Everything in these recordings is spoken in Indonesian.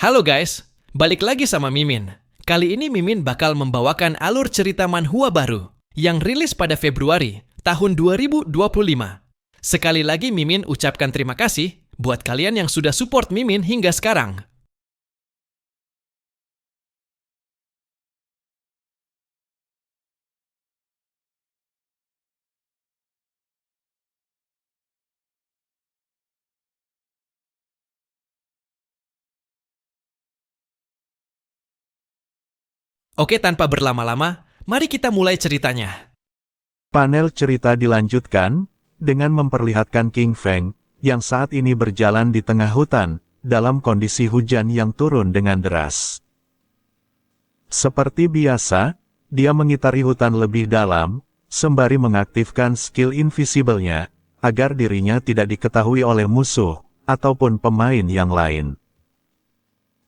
Halo guys, balik lagi sama Mimin. Kali ini Mimin bakal membawakan alur cerita manhwa baru yang rilis pada Februari tahun 2025. Sekali lagi Mimin ucapkan terima kasih buat kalian yang sudah support Mimin hingga sekarang. Oke, tanpa berlama-lama, mari kita mulai ceritanya. Panel cerita dilanjutkan dengan memperlihatkan King Feng yang saat ini berjalan di tengah hutan dalam kondisi hujan yang turun dengan deras. Seperti biasa, dia mengitari hutan lebih dalam, sembari mengaktifkan skill invisible-nya agar dirinya tidak diketahui oleh musuh ataupun pemain yang lain.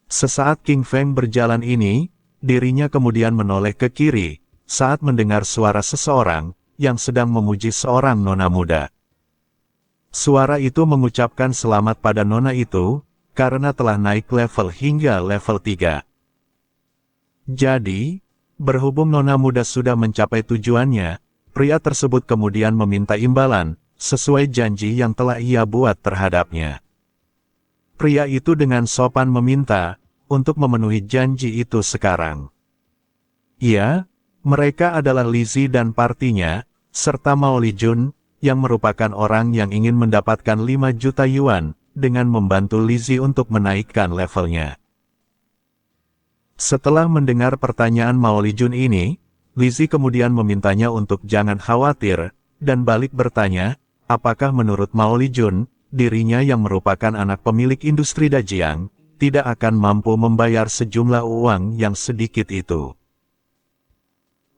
Sesaat King Feng berjalan ini, dirinya kemudian menoleh ke kiri saat mendengar suara seseorang yang sedang memuji seorang nona muda. Suara itu mengucapkan selamat pada nona itu, karena telah naik level hingga level 3. Jadi, berhubung nona muda sudah mencapai tujuannya, pria tersebut kemudian meminta imbalan, sesuai janji yang telah ia buat terhadapnya. Pria itu dengan sopan meminta untuk memenuhi janji itu sekarang. Ya, mereka adalah Lizzie dan partinya, serta Mao Lijun, yang merupakan orang yang ingin mendapatkan 5 juta yuan, dengan membantu Lizzie untuk menaikkan levelnya. Setelah mendengar pertanyaan Mao Lijun ini, Lizzie kemudian memintanya untuk jangan khawatir, dan balik bertanya, apakah menurut Mao Lijun, dirinya yang merupakan anak pemilik industri Dajiang, tidak akan mampu membayar sejumlah uang yang sedikit itu.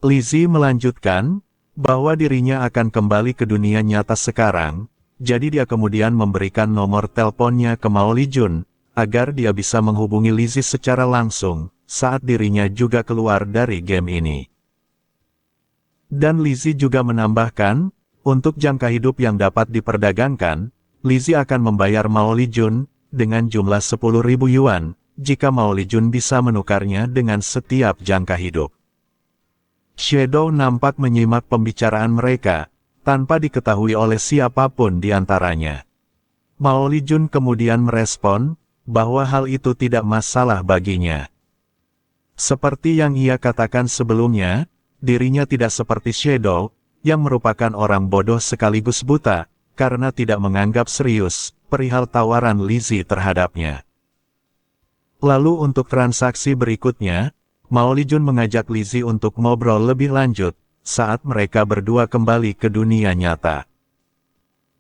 Lizzie melanjutkan, bahwa dirinya akan kembali ke dunia nyata sekarang, jadi dia kemudian memberikan nomor teleponnya ke Mao Lijun, agar dia bisa menghubungi Lizzie secara langsung, saat dirinya juga keluar dari game ini. Dan Lizzie juga menambahkan, untuk jangka hidup yang dapat diperdagangkan, Lizzie akan membayar Mao Lijun dengan jumlah 10.000 yuan, jika Mao Lijun bisa menukarnya dengan setiap jangka hidup. Shadow nampak menyimak pembicaraan mereka, tanpa diketahui oleh siapapun di antaranya. Mao Lijun kemudian merespon, bahwa hal itu tidak masalah baginya. Seperti yang ia katakan sebelumnya, dirinya tidak seperti Shadow, yang merupakan orang bodoh sekaligus buta, karena tidak menganggap serius perihal tawaran Lizzie terhadapnya. Lalu untuk transaksi berikutnya, Mao Lijun mengajak Lizzie untuk ngobrol lebih lanjut, saat mereka berdua kembali ke dunia nyata.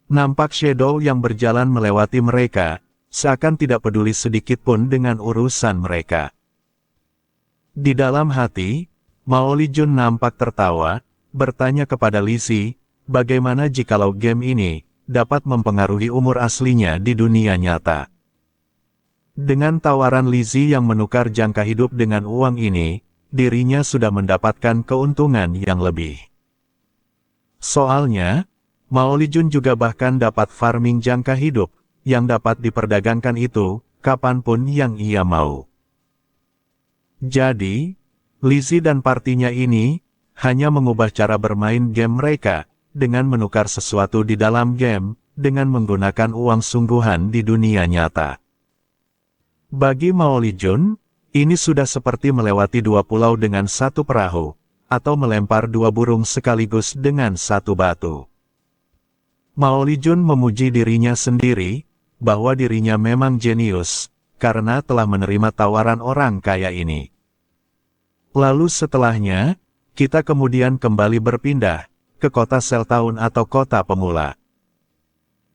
Nampak Shadow yang berjalan melewati mereka, seakan tidak peduli sedikitpun dengan urusan mereka. Di dalam hati, Mao Lijun nampak tertawa, bertanya kepada Lizzie, bagaimana jikalau game ini dapat mempengaruhi umur aslinya di dunia nyata. Dengan tawaran Lizzie yang menukar jangka hidup dengan uang ini, dirinya sudah mendapatkan keuntungan yang lebih. Soalnya, Mao Lijun juga bahkan dapat farming jangka hidup, yang dapat diperdagangkan itu, kapanpun yang ia mau. Jadi, Lizzie dan partinya ini, hanya mengubah cara bermain game mereka, dengan menukar sesuatu di dalam game, dengan menggunakan uang sungguhan di dunia nyata. Bagi Mao Lijun, ini sudah seperti melewati 2 pulau dengan 1 perahu, atau melempar 2 burung sekaligus dengan 1 batu. Mao Lijun memuji dirinya sendiri, bahwa dirinya memang jenius, karena telah menerima tawaran orang kaya ini. Lalu setelahnya, kita kemudian kembali berpindah ke kota Sel Town atau kota pemula.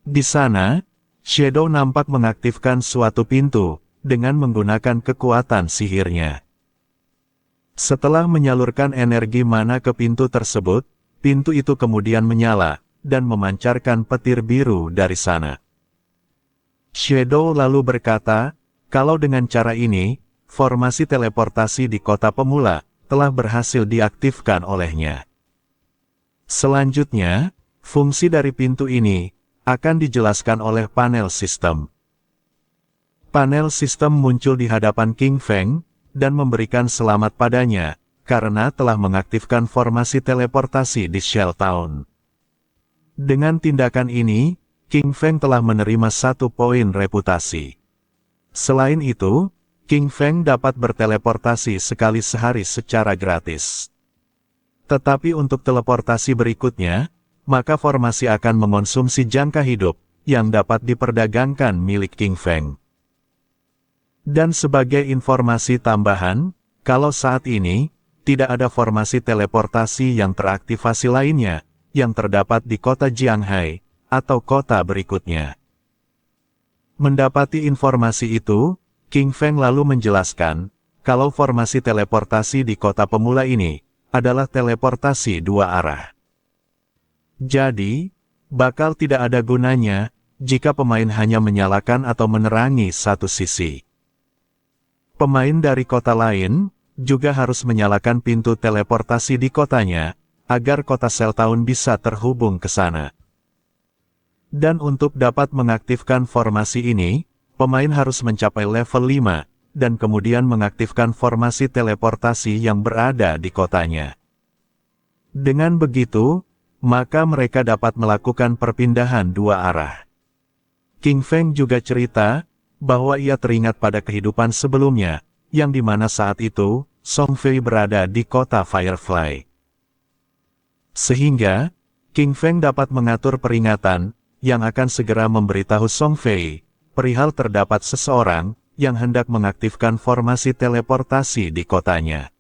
Di sana, Shadow nampak mengaktifkan suatu pintu, dengan menggunakan kekuatan sihirnya. Setelah menyalurkan energi mana ke pintu tersebut, pintu itu kemudian menyala, dan memancarkan petir biru dari sana. Shadow lalu berkata, kalau dengan cara ini, formasi teleportasi di kota pemula, telah berhasil diaktifkan olehnya. Selanjutnya, fungsi dari pintu ini, akan dijelaskan oleh panel sistem. Panel sistem muncul di hadapan King Feng, dan memberikan selamat padanya, karena telah mengaktifkan formasi teleportasi di Shell Town. Dengan tindakan ini, King Feng telah menerima 1 poin reputasi. Selain itu, King Feng dapat berteleportasi sekali sehari secara gratis. Tetapi untuk teleportasi berikutnya, maka formasi akan mengonsumsi jangka hidup, yang dapat diperdagangkan milik King Feng. Dan sebagai informasi tambahan, kalau saat ini, tidak ada formasi teleportasi yang teraktivasi lainnya, yang terdapat di kota Jianghai, atau kota berikutnya. Mendapati informasi itu, King Feng lalu menjelaskan, kalau formasi teleportasi di kota pemula ini, adalah teleportasi 2 arah. Jadi, bakal tidak ada gunanya, jika pemain hanya menyalakan atau menerangi satu sisi. Pemain dari kota lain, juga harus menyalakan pintu teleportasi di kotanya, agar kota Shell Town bisa terhubung ke sana. Dan untuk dapat mengaktifkan formasi ini, pemain harus mencapai level 5, dan kemudian mengaktifkan formasi teleportasi yang berada di kotanya. Dengan begitu, maka mereka dapat melakukan perpindahan 2 arah. King Feng juga cerita, bahwa ia teringat pada kehidupan sebelumnya, yang dimana saat itu, Song Fei berada di kota Firefly. Sehingga, King Feng dapat mengatur peringatan, yang akan segera memberitahu Song Fei, perihal terdapat seseorang, yang hendak mengaktifkan formasi teleportasi di kotanya.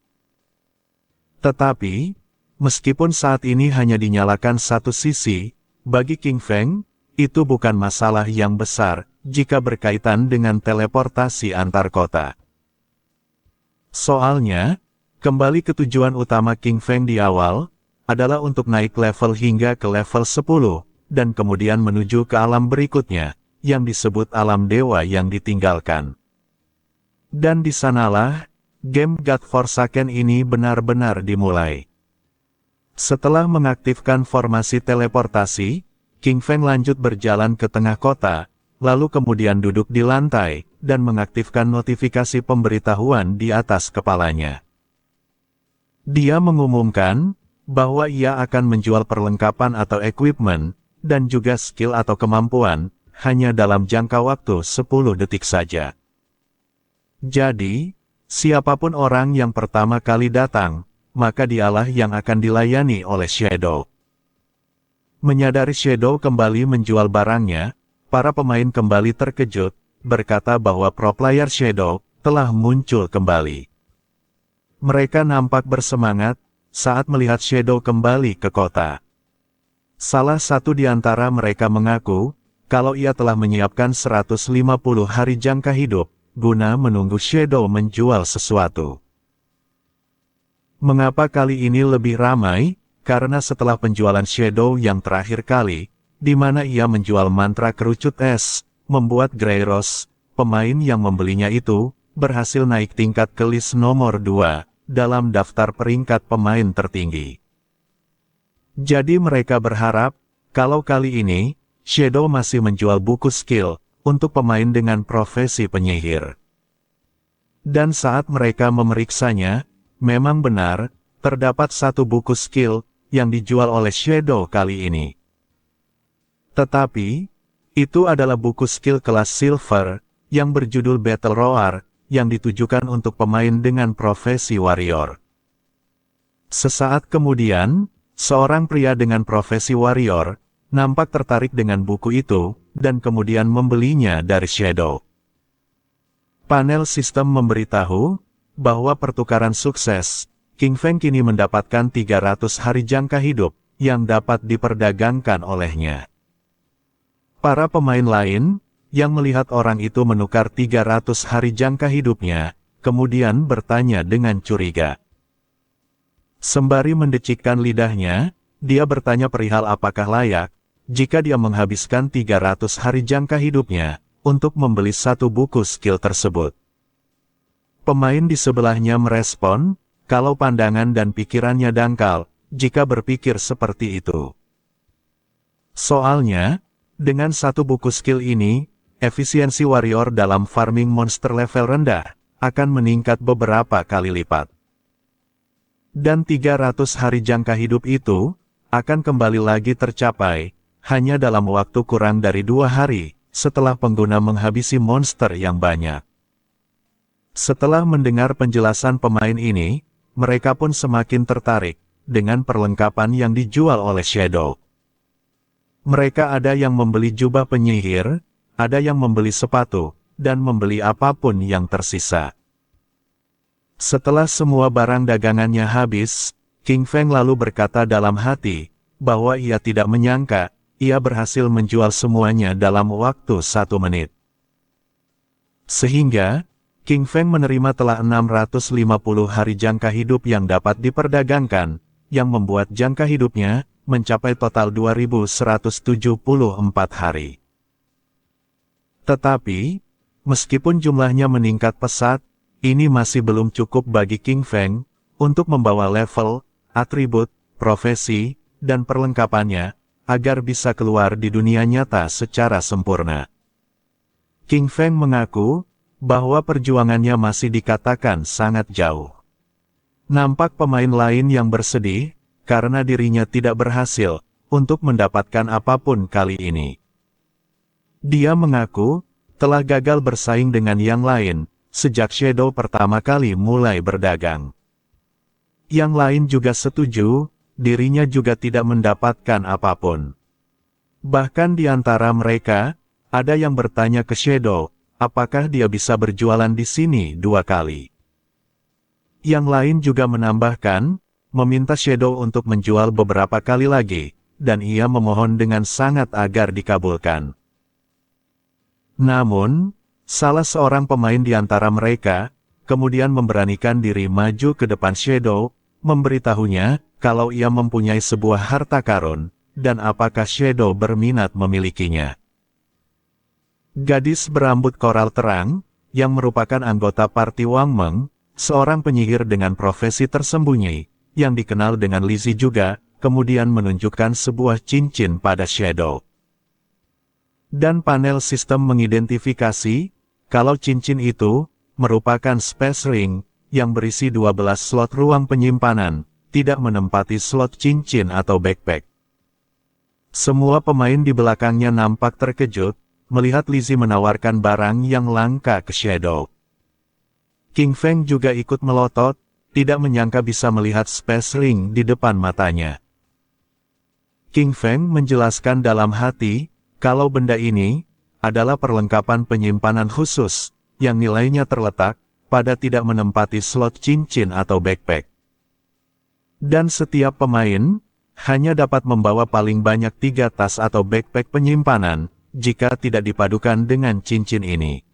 Tetapi, meskipun saat ini hanya dinyalakan satu sisi, bagi King Feng, itu bukan masalah yang besar, jika berkaitan dengan teleportasi antar kota. Soalnya, kembali ke tujuan utama King Feng di awal, adalah untuk naik level hingga ke level 10, dan kemudian menuju ke alam berikutnya, yang disebut alam dewa yang ditinggalkan. Dan di sanalah, game God Forsaken ini benar-benar dimulai. Setelah mengaktifkan formasi teleportasi, King Feng lanjut berjalan ke tengah kota, lalu kemudian duduk di lantai, dan mengaktifkan notifikasi pemberitahuan di atas kepalanya. Dia mengumumkan, bahwa ia akan menjual perlengkapan atau equipment, dan juga skill atau kemampuan, hanya dalam jangka waktu 10 detik saja. Jadi, siapapun orang yang pertama kali datang, maka dialah yang akan dilayani oleh Shadow. Menyadari Shadow kembali menjual barangnya, para pemain kembali terkejut, berkata bahwa pro player Shadow telah muncul kembali. Mereka nampak bersemangat saat melihat Shadow kembali ke kota. Salah satu di antara mereka mengaku, kalau ia telah menyiapkan 150 hari jangka hidup, guna menunggu Shadow menjual sesuatu. Mengapa kali ini lebih ramai? Karena setelah penjualan Shadow yang terakhir kali, di mana ia menjual mantra kerucut es, membuat Greyros, pemain yang membelinya itu, berhasil naik tingkat ke list nomor 2, dalam daftar peringkat pemain tertinggi. Jadi mereka berharap, kalau kali ini, Shadow masih menjual buku skill, untuk pemain dengan profesi penyihir. Dan saat mereka memeriksanya, memang benar, terdapat satu buku skill, yang dijual oleh Shadow kali ini. Tetapi, itu adalah buku skill kelas Silver, yang berjudul Battle Roar, yang ditujukan untuk pemain dengan profesi warrior. Sesaat kemudian, seorang pria dengan profesi warrior, nampak tertarik dengan buku itu, dan kemudian membelinya dari Shadow. Panel sistem memberitahu, bahwa pertukaran sukses, King Feng kini mendapatkan 300 hari jangka hidup, yang dapat diperdagangkan olehnya. Para pemain lain, yang melihat orang itu menukar 300 hari jangka hidupnya, kemudian bertanya dengan curiga. Sembari mendecikkan lidahnya, dia bertanya perihal apakah layak, jika dia menghabiskan 300 hari jangka hidupnya, untuk membeli satu buku skill tersebut. Pemain di sebelahnya merespon, kalau pandangan dan pikirannya dangkal, jika berpikir seperti itu. Soalnya, dengan satu buku skill ini, efisiensi warrior dalam farming monster level rendah akan meningkat beberapa kali lipat. Dan 300 hari jangka hidup itu akan kembali lagi tercapai hanya dalam waktu kurang dari 2 hari setelah pengguna menghabisi monster yang banyak. Setelah mendengar penjelasan pemain ini, mereka pun semakin tertarik dengan perlengkapan yang dijual oleh Shadow. Mereka ada yang membeli jubah penyihir, ada yang membeli sepatu, dan membeli apapun yang tersisa. Setelah semua barang dagangannya habis, King Feng lalu berkata dalam hati, bahwa ia tidak menyangka, ia berhasil menjual semuanya dalam waktu 1 menit. Sehingga, King Feng menerima telah 650 hari jangka hidup yang dapat diperdagangkan, yang membuat jangka hidupnya mencapai total 2174 hari. Tetapi, meskipun jumlahnya meningkat pesat, ini masih belum cukup bagi King Feng untuk membawa level, atribut, profesi, dan perlengkapannya agar bisa keluar di dunia nyata secara sempurna. King Feng mengaku bahwa perjuangannya masih dikatakan sangat jauh. Nampak pemain lain yang bersedih karena dirinya tidak berhasil untuk mendapatkan apapun kali ini. Dia mengaku telah gagal bersaing dengan yang lain sejak Shadow pertama kali mulai berdagang. Yang lain juga setuju, dirinya juga tidak mendapatkan apapun. Bahkan di antara mereka, ada yang bertanya ke Shadow, apakah dia bisa berjualan di sini 2 kali. Yang lain juga menambahkan, meminta Shadow untuk menjual beberapa kali lagi, dan ia memohon dengan sangat agar dikabulkan. Namun, salah seorang pemain di antara mereka, kemudian memberanikan diri maju ke depan Shadow, memberitahunya kalau ia mempunyai sebuah harta karun, dan apakah Shadow berminat memilikinya. Gadis berambut koral terang, yang merupakan anggota parti Wang Meng, seorang penyihir dengan profesi tersembunyi, yang dikenal dengan Lizzie juga, kemudian menunjukkan sebuah cincin pada Shadow. Dan panel sistem mengidentifikasi, kalau cincin itu, merupakan Space Ring, yang berisi 12 slot ruang penyimpanan, tidak menempati slot cincin atau backpack. Semua pemain di belakangnya nampak terkejut, melihat Lizzie menawarkan barang yang langka ke Shadow. King Feng juga ikut melotot, tidak menyangka bisa melihat Space Ring di depan matanya. King Feng menjelaskan dalam hati, kalau benda ini adalah perlengkapan penyimpanan khusus, yang nilainya terletak pada tidak menempati slot cincin atau backpack. Dan setiap pemain hanya dapat membawa paling banyak 3 tas atau backpack penyimpanan, jika tidak dipadukan dengan cincin ini.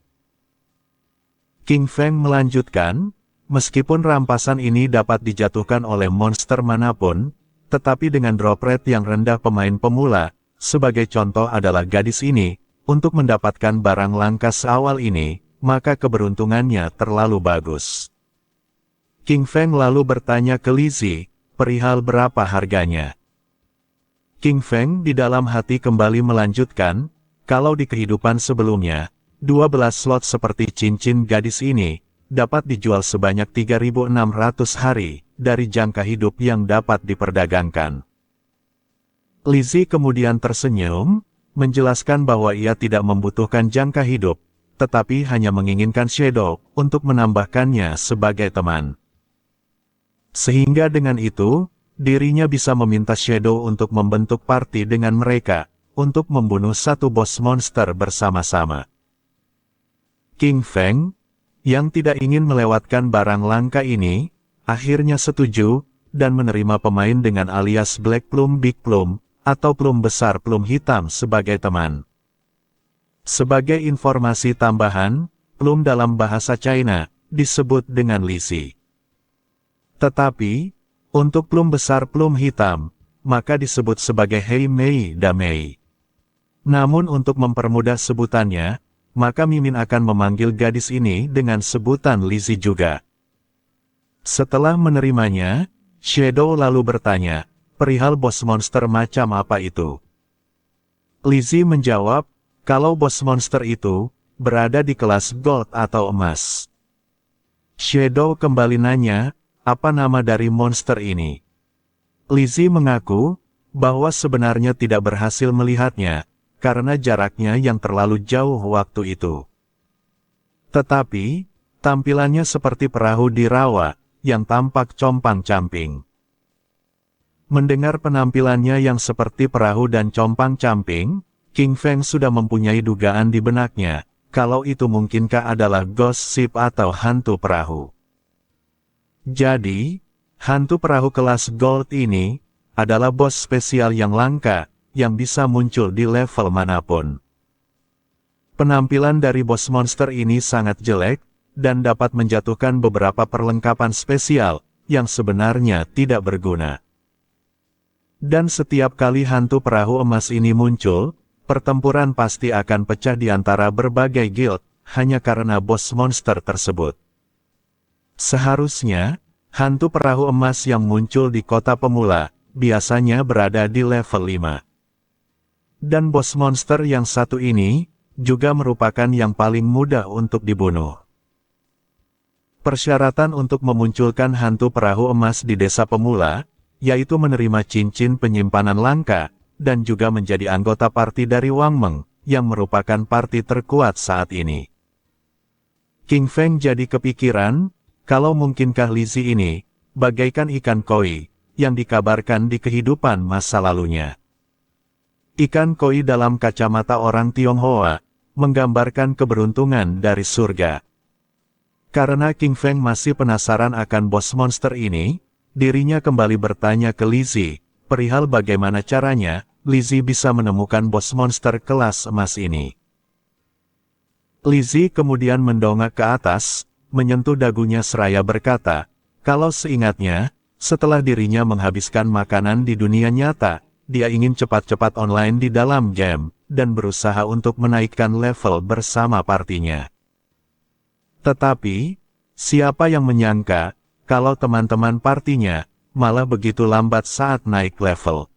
King Feng melanjutkan, meskipun rampasan ini dapat dijatuhkan oleh monster manapun, tetapi dengan drop rate yang rendah pemain pemula, sebagai contoh adalah gadis ini, untuk mendapatkan barang langka seawal ini, maka keberuntungannya terlalu bagus. King Feng lalu bertanya ke Lizzie, perihal berapa harganya. King Feng di dalam hati kembali melanjutkan, kalau di kehidupan sebelumnya, 12 slot seperti cincin gadis ini, dapat dijual sebanyak 3.600 hari, dari jangka hidup yang dapat diperdagangkan. Lizzie kemudian tersenyum, menjelaskan bahwa ia tidak membutuhkan jangka hidup, tetapi hanya menginginkan Shadow untuk menambahkannya sebagai teman. Sehingga dengan itu, dirinya bisa meminta Shadow untuk membentuk party dengan mereka, untuk membunuh satu bos monster bersama-sama. King Feng, yang tidak ingin melewatkan barang langka ini, akhirnya setuju, dan menerima pemain dengan alias Black Plum Big Plum, atau plum besar plum hitam sebagai teman. Sebagai informasi tambahan, plum dalam bahasa China, disebut dengan Lizzie. Tetapi, untuk plum besar plum hitam, maka disebut sebagai Hei Mei Da Mei. Namun untuk mempermudah sebutannya, maka Mimin akan memanggil gadis ini dengan sebutan Lizzie juga. Setelah menerimanya, Shadow lalu bertanya, perihal bos monster macam apa itu? Lizzie menjawab, kalau bos monster itu berada di kelas gold atau emas. Shadow kembali nanya, apa nama dari monster ini? Lizzie mengaku bahwa sebenarnya tidak berhasil melihatnya, karena jaraknya yang terlalu jauh waktu itu. Tetapi, tampilannya seperti perahu di rawa, yang tampak compang-camping. Mendengar penampilannya yang seperti perahu dan compang-camping, King Feng sudah mempunyai dugaan di benaknya, kalau itu mungkinkah adalah ghost ship atau hantu perahu. Jadi, hantu perahu kelas gold ini adalah bos spesial yang langka, yang bisa muncul di level manapun. Penampilan dari bos monster ini sangat jelek, dan dapat menjatuhkan beberapa perlengkapan spesial, yang sebenarnya tidak berguna. Dan setiap kali hantu perahu emas ini muncul, pertempuran pasti akan pecah di antara berbagai guild, hanya karena bos monster tersebut. Seharusnya, hantu perahu emas yang muncul di kota pemula, biasanya berada di level 5. Dan bos monster yang satu ini, juga merupakan yang paling mudah untuk dibunuh. Persyaratan untuk memunculkan hantu perahu emas di desa pemula, yaitu menerima cincin penyimpanan langka, dan juga menjadi anggota parti dari Wang Meng, yang merupakan parti terkuat saat ini. King Feng jadi kepikiran, kalau mungkinkah Lizzie ini, bagaikan ikan koi, yang dikabarkan di kehidupan masa lalunya. Ikan koi dalam kacamata orang Tionghoa, menggambarkan keberuntungan dari surga. Karena King Feng masih penasaran akan bos monster ini, dirinya kembali bertanya ke Lizzie, perihal bagaimana caranya, Lizzie bisa menemukan bos monster kelas emas ini. Lizzie kemudian mendongak ke atas, menyentuh dagunya seraya berkata, kalau seingatnya, setelah dirinya menghabiskan makanan di dunia nyata, dia ingin cepat-cepat online di dalam game, dan berusaha untuk menaikkan level bersama partinya. Tetapi, siapa yang menyangka, kalau teman-teman partinya, malah begitu lambat saat naik level.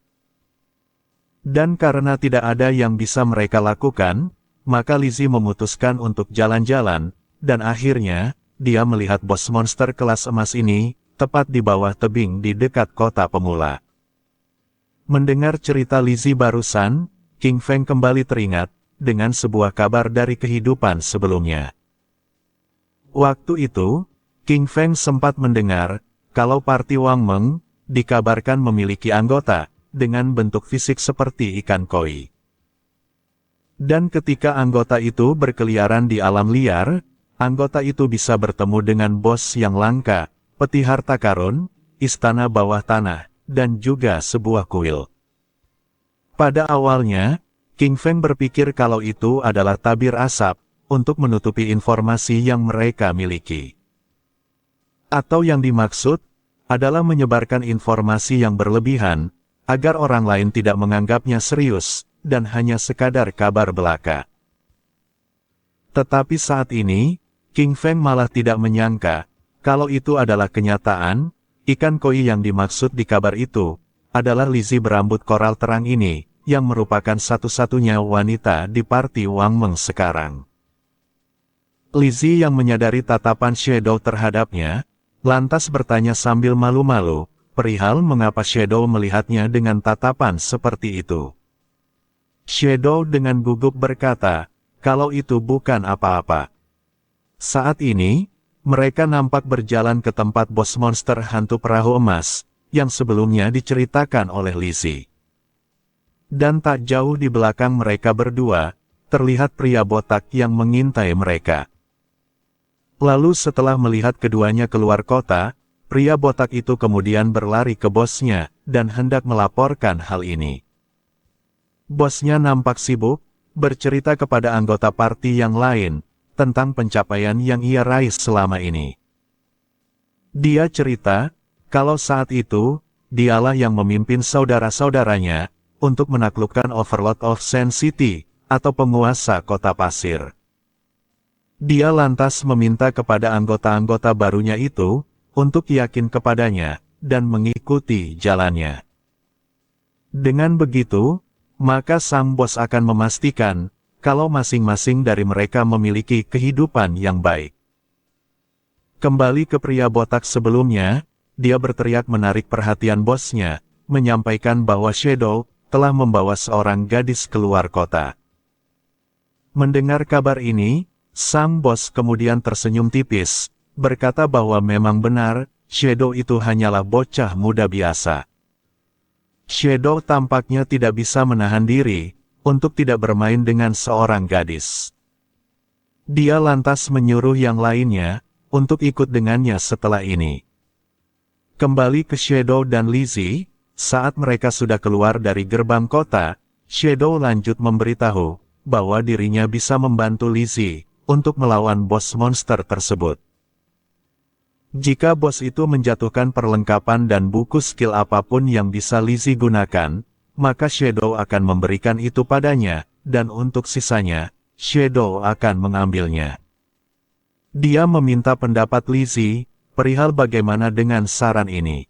Dan karena tidak ada yang bisa mereka lakukan, maka Lizzie memutuskan untuk jalan-jalan, dan akhirnya, dia melihat bos monster kelas emas ini, tepat di bawah tebing di dekat kota pemula. Mendengar cerita Lizzie barusan, King Feng kembali teringat, dengan sebuah kabar dari kehidupan sebelumnya. Waktu itu, King Feng sempat mendengar, kalau parti Wang Meng, dikabarkan memiliki anggota, dengan bentuk fisik seperti ikan koi. Dan ketika anggota itu berkeliaran di alam liar, anggota itu bisa bertemu dengan bos yang langka, peti harta karun, istana bawah tanah, dan juga sebuah kuil. Pada awalnya, King Feng berpikir kalau itu adalah tabir asap, untuk menutupi informasi yang mereka miliki. Atau yang dimaksud, adalah menyebarkan informasi yang berlebihan, agar orang lain tidak menganggapnya serius, dan hanya sekadar kabar belaka. Tetapi saat ini, King Feng malah tidak menyangka, kalau itu adalah kenyataan, ikan koi yang dimaksud di kabar itu, adalah Lizzie berambut koral terang ini, yang merupakan satu-satunya wanita di parti Wang Meng sekarang. Lizzie yang menyadari tatapan Shadow terhadapnya, lantas bertanya sambil malu-malu, perihal mengapa Shadow melihatnya dengan tatapan seperti itu. Shadow dengan gugup berkata, kalau itu bukan apa-apa. Saat ini, mereka nampak berjalan ke tempat bos monster hantu perahu emas, yang sebelumnya diceritakan oleh Lizzie. Dan tak jauh di belakang mereka berdua, terlihat pria botak yang mengintai mereka. Lalu setelah melihat keduanya keluar kota, pria botak itu kemudian berlari ke bosnya, dan hendak melaporkan hal ini. Bosnya nampak sibuk, bercerita kepada anggota parti yang lain, tentang pencapaian yang ia raih selama ini. Dia cerita, kalau saat itu, dialah yang memimpin saudara-saudaranya, untuk menaklukkan Overlord of Sand City, atau penguasa kota pasir. Dia lantas meminta kepada anggota-anggota barunya itu, untuk yakin kepadanya, dan mengikuti jalannya. Dengan begitu, maka sang bos akan memastikan, kalau masing-masing dari mereka memiliki kehidupan yang baik. Kembali ke pria botak sebelumnya, dia berteriak menarik perhatian bosnya, menyampaikan bahwa Shadow telah membawa seorang gadis keluar kota. Mendengar kabar ini, sang bos kemudian tersenyum tipis, berkata bahwa memang benar, Shadow itu hanyalah bocah muda biasa. Shadow tampaknya tidak bisa menahan diri untuk tidak bermain dengan seorang gadis. Dia lantas menyuruh yang lainnya untuk ikut dengannya setelah ini. Kembali ke Shadow dan Lizzie, saat mereka sudah keluar dari gerbang kota, Shadow lanjut memberitahu bahwa dirinya bisa membantu Lizzie untuk melawan bos monster tersebut. Jika bos itu menjatuhkan perlengkapan dan buku skill apapun yang bisa Lizzie gunakan, maka Shadow akan memberikan itu padanya, dan untuk sisanya, Shadow akan mengambilnya. Dia meminta pendapat Lizzie perihal bagaimana dengan saran ini.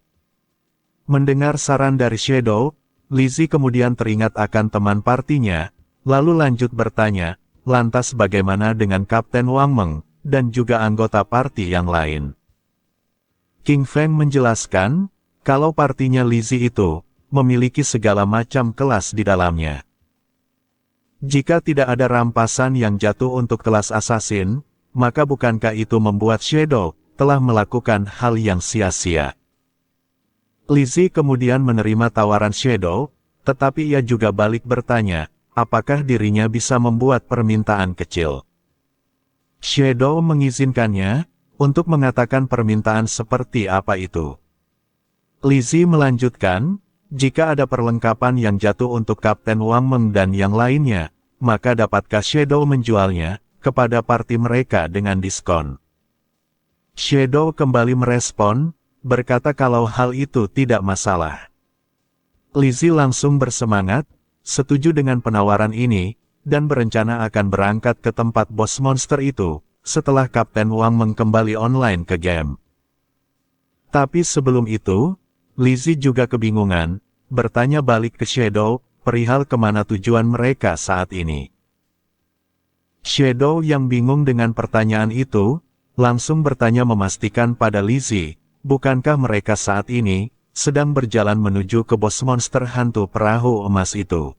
Mendengar saran dari Shadow, Lizzie kemudian teringat akan teman partinya, lalu lanjut bertanya, lantas bagaimana dengan Kapten Wang Meng, dan juga anggota parti yang lain. King Feng menjelaskan, kalau partinya Lizzie itu memiliki segala macam kelas di dalamnya. Jika tidak ada rampasan yang jatuh untuk kelas assassin, maka bukankah itu membuat Shadow telah melakukan hal yang sia-sia? Lizzie kemudian menerima tawaran Shadow, tetapi ia juga balik bertanya, apakah dirinya bisa membuat permintaan kecil. Shadow mengizinkannya untuk mengatakan permintaan seperti apa itu. Lizzie melanjutkan, jika ada perlengkapan yang jatuh untuk Kapten Wang Meng dan yang lainnya, maka dapatkah Shadow menjualnya kepada parti mereka dengan diskon? Shadow kembali merespon, berkata kalau hal itu tidak masalah. Lizzie langsung bersemangat, setuju dengan penawaran ini, dan berencana akan berangkat ke tempat bos monster itu, setelah Kapten Wang Meng kembali online ke game. Tapi sebelum itu, Lizzie juga kebingungan, bertanya balik ke Shadow, perihal kemana tujuan mereka saat ini. Shadow yang bingung dengan pertanyaan itu, langsung bertanya memastikan pada Lizzie, bukankah mereka saat ini sedang berjalan menuju ke bos monster hantu perahu emas itu.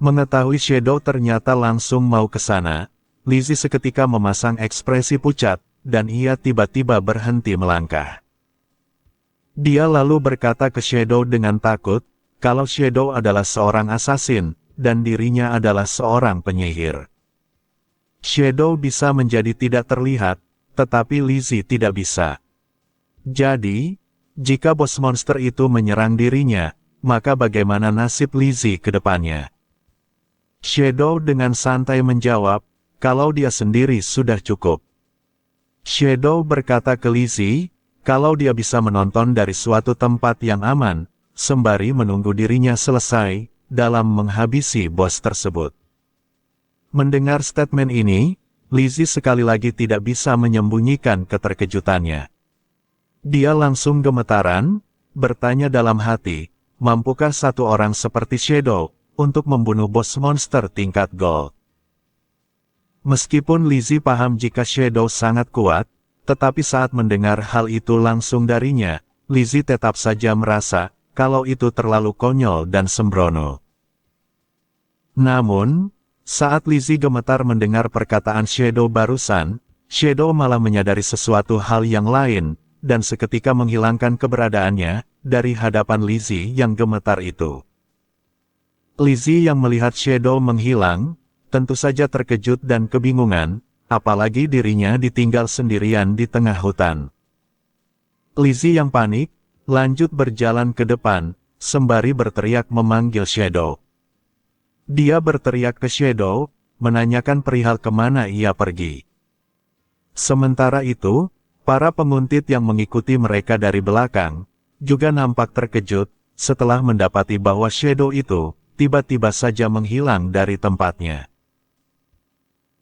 Mengetahui Shadow ternyata langsung mau ke sana, Lizzie seketika memasang ekspresi pucat, dan ia tiba-tiba berhenti melangkah. Dia lalu berkata ke Shadow dengan takut, kalau Shadow adalah seorang assassin, dan dirinya adalah seorang penyihir. Shadow bisa menjadi tidak terlihat, tetapi Lizzie tidak bisa. Jadi, jika bos monster itu menyerang dirinya, maka bagaimana nasib Lizzie ke depannya? Shadow dengan santai menjawab, kalau dia sendiri sudah cukup. Shadow berkata ke Lizzie, kalau dia bisa menonton dari suatu tempat yang aman, sembari menunggu dirinya selesai dalam menghabisi bos tersebut. Mendengar statement ini, Lizzie sekali lagi tidak bisa menyembunyikan keterkejutannya. Dia langsung gemetaran, bertanya dalam hati, mampukah satu orang seperti Shadow untuk membunuh bos monster tingkat gold? Meskipun Lizzie paham jika Shadow sangat kuat, tetapi saat mendengar hal itu langsung darinya, Lizzie tetap saja merasa kalau itu terlalu konyol dan sembrono. Namun, saat Lizzie gemetar mendengar perkataan Shadow barusan, Shadow malah menyadari sesuatu hal yang lain, dan seketika menghilangkan keberadaannya dari hadapan Lizzie yang gemetar itu. Lizzie yang melihat Shadow menghilang, tentu saja terkejut dan kebingungan, apalagi dirinya ditinggal sendirian di tengah hutan. Lizzie yang panik, lanjut berjalan ke depan, sembari berteriak memanggil Shadow. Dia berteriak ke Shadow, menanyakan perihal kemana ia pergi. Sementara itu, para penguntit yang mengikuti mereka dari belakang, juga nampak terkejut, setelah mendapati bahwa Shadow itu tiba-tiba saja menghilang dari tempatnya.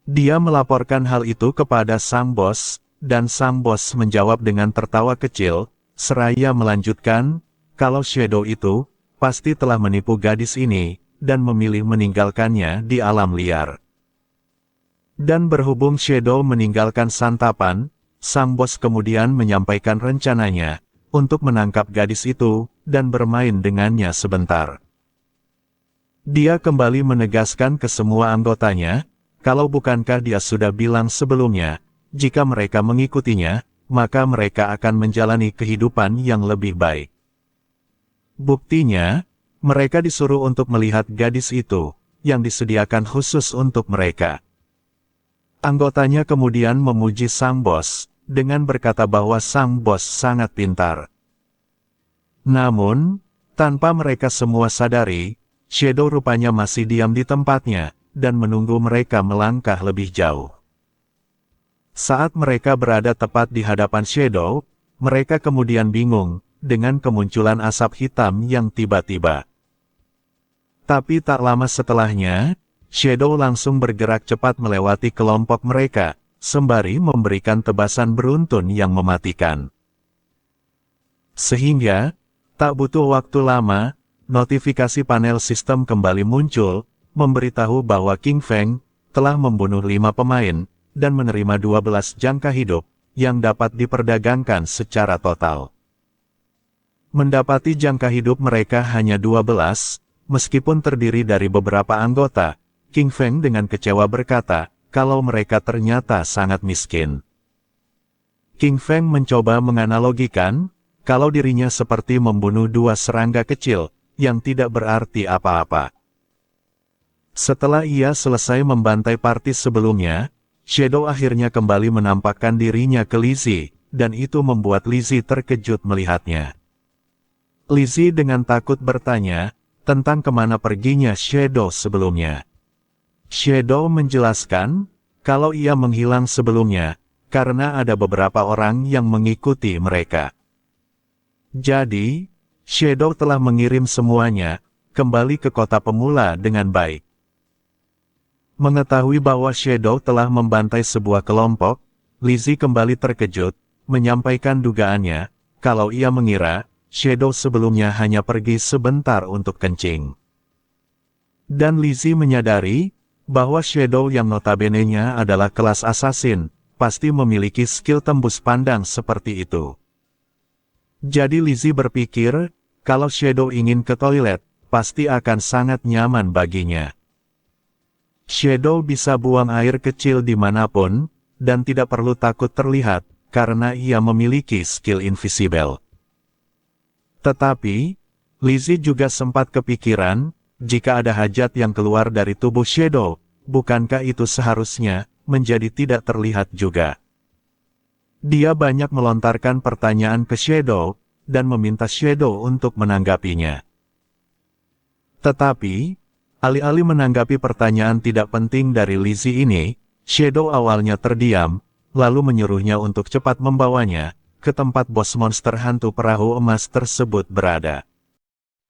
Dia melaporkan hal itu kepada sang bos, dan sang bos menjawab dengan tertawa kecil, seraya melanjutkan, kalau Shadow itu pasti telah menipu gadis ini, dan memilih meninggalkannya di alam liar. Dan berhubung Shadow meninggalkan santapan, sang bos kemudian menyampaikan rencananya untuk menangkap gadis itu dan bermain dengannya sebentar. Dia kembali menegaskan ke semua anggotanya, kalau bukankah dia sudah bilang sebelumnya, jika mereka mengikutinya, maka mereka akan menjalani kehidupan yang lebih baik. Buktinya, mereka disuruh untuk melihat gadis itu, yang disediakan khusus untuk mereka. Anggotanya kemudian memuji sang bos, dengan berkata bahwa sang bos sangat pintar. Namun, tanpa mereka semua sadari, Shadow rupanya masih diam di tempatnya, dan menunggu mereka melangkah lebih jauh. Saat mereka berada tepat di hadapan Shadow, mereka kemudian bingung, dengan kemunculan asap hitam yang tiba-tiba. Tapi tak lama setelahnya, Shadow langsung bergerak cepat melewati kelompok mereka, sembari memberikan tebasan beruntun yang mematikan. Sehingga, tak butuh waktu lama, notifikasi panel sistem kembali muncul, memberitahu bahwa King Feng telah membunuh 5 pemain, dan menerima 12 jangka hidup, yang dapat diperdagangkan secara total. Mendapati jangka hidup mereka hanya 12, meskipun terdiri dari beberapa anggota, King Feng dengan kecewa berkata, kalau mereka ternyata sangat miskin. King Feng mencoba menganalogikan, kalau dirinya seperti membunuh 2 serangga kecil, yang tidak berarti apa-apa. Setelah ia selesai membantai partis sebelumnya, Shadow akhirnya kembali menampakkan dirinya ke Lizzie, dan itu membuat Lizzie terkejut melihatnya. Lizzie dengan takut bertanya, tentang kemana perginya Shadow sebelumnya. Shadow menjelaskan, kalau ia menghilang sebelumnya, karena ada beberapa orang yang mengikuti mereka. Jadi, Shadow telah mengirim semuanya, kembali ke kota pemula dengan baik. Mengetahui bahwa Shadow telah membantai sebuah kelompok, Lizzie kembali terkejut, menyampaikan dugaannya, kalau ia mengira, Shadow sebelumnya hanya pergi sebentar untuk kencing. Dan Lizzie menyadari, bahwa Shadow yang notabene-nya adalah kelas assassin, pasti memiliki skill tembus pandang seperti itu. Jadi Lizzie berpikir, kalau Shadow ingin ke toilet, pasti akan sangat nyaman baginya. Shadow bisa buang air kecil dimanapun, dan tidak perlu takut terlihat, karena ia memiliki skill invisible. Tetapi, Lizzie juga sempat kepikiran, jika ada hajat yang keluar dari tubuh Shadow, bukankah itu seharusnya menjadi tidak terlihat juga? Dia banyak melontarkan pertanyaan ke Shadow, dan meminta Shadow untuk menanggapinya. Tetapi, alih-alih menanggapi pertanyaan tidak penting dari Lizzie ini, Shadow awalnya terdiam, lalu menyuruhnya untuk cepat membawanya ke tempat bos monster hantu perahu emas tersebut berada.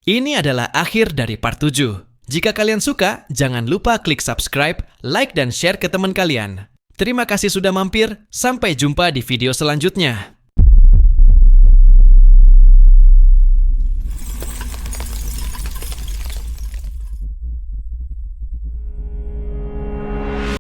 Ini adalah akhir dari part 7. Jika kalian suka, jangan lupa klik subscribe, like, dan share ke teman kalian. Terima kasih sudah mampir, sampai jumpa di video selanjutnya.